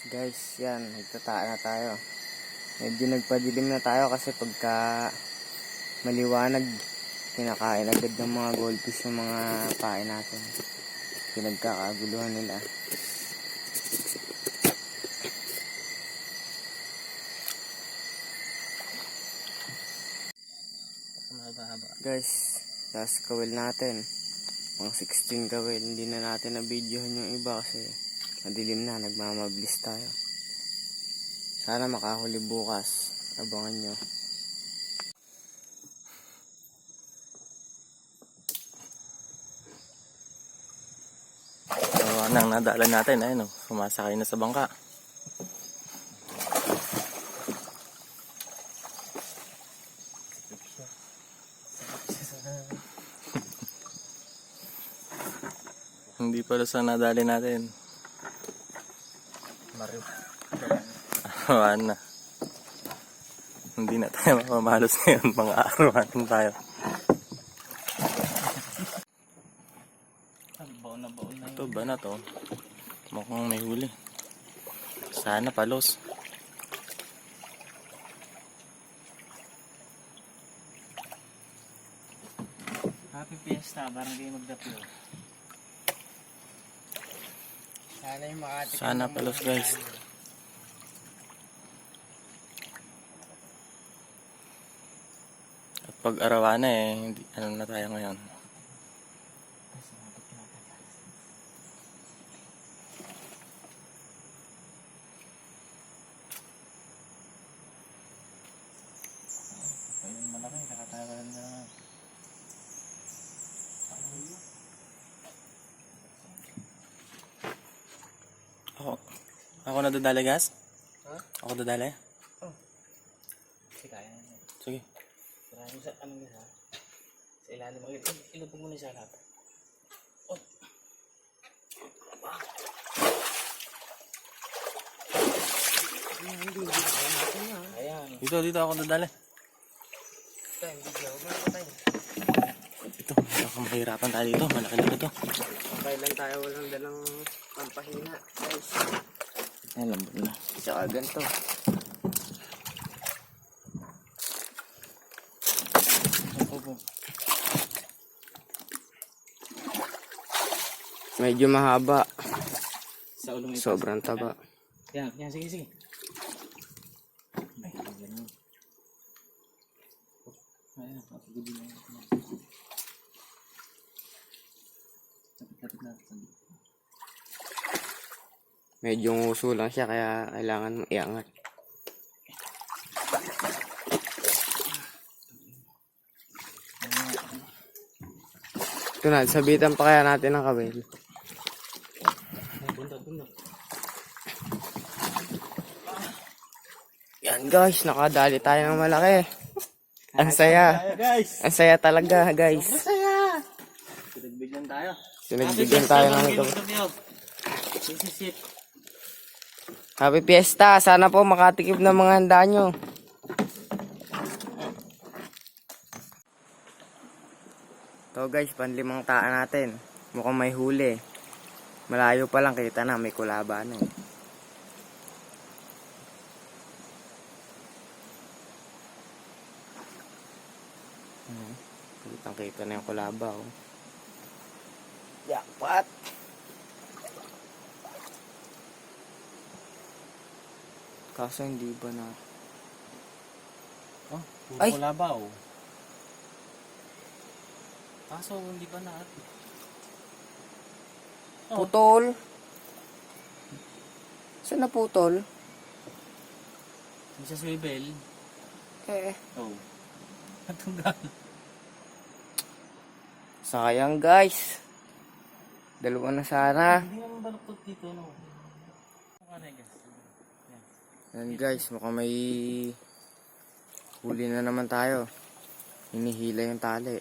Guys, yan, nagtataan na tayo. Medyo nagpadilim na tayo kasi pagka maliwanag, kinakain agad ng mga goldfish yung mga pain natin. Pinagkakaguluhan nila. Guys, last kawil natin. Mga 16 kawil. Hindi na natin na-videohan yung iba kasi madilim na, nagmamabilis tayo. Sana makahuli bukas. Abangan nyo. Nang nadaalan natin, ayun, sumasakay na sa bangka. Hindi pala sa nadali natin. Arawan na. Hindi na tayo mapamalos ngayon. Mga arawan tayo. Ito ba na to? Mukhang may huli. Sana palos. Happy Fiesta, barang kayo magdapyo. Sana yung makatikin. Sana palos, guys. At pag arawan na hindi, ano na tayo ngayon? Ayun malaki, nakatawalan na. Ako na dadali, gas? Ha? Ako dadali? Kasi kaya na yan. Sige. Marami sa ano yun ha. Sa ilalim. Ilubog mo na siya lahat. Oh. Ayan. Dito ako dadali. Ito, mahirapan tayo dito. Malaki na ito. Okay lang tayo, walang dalang pampahina. Guys, Ay, lambot na. tsaka ganito. Medyo mahaba. Sa ulo mo ito. Sobrang taba. Yan, sige. Ay, ganun. Ayan, kapagod na. Kapit na. Medyo nguso lang siya kaya kailangan iangat. Ito na, sabitan pa kaya natin ng kabel. Bundok. Yan guys, nakadali tayo ng malaki. Ang saya. Guys! Ang saya talaga guys. Masaya! Pinagbigyan tayo. Sinagbigyan tayo ng ito. Sisip. Happy Fiesta! Sana po makatikip ng mga handa nyo. Ito guys, panlimang taan natin. Mukhang may huli. Malayo pa lang kita na, may kulaba na eh. Kitang-kita na yung kulaba oh. Jackpot! Kaso hindi ba na... Oh, Ay! puro labaw. Kaso hindi pa na. Oh. Putol! Saan na putol? Hindi sa swivel. Oh. Patunggal. Sayang guys. Dalawa na sana. Hindi naman baluktot dito, no? Ano guys? Yan guys, mukhang may huli na naman tayo. Hinihila yung tali.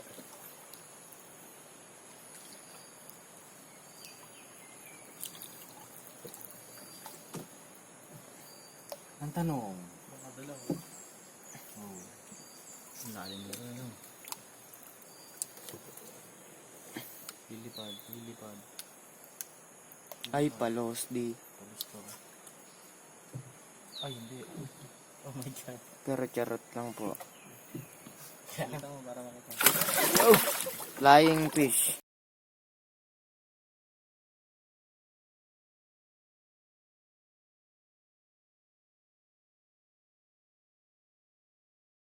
Ang tanong. Makadalaw. Oh. Ang lalim na rin. Lilipad. Ay, palos di. Palos to. Ay, hindi. Oh my God. Pero charot lang po. Kita mo para makita. Flying fish.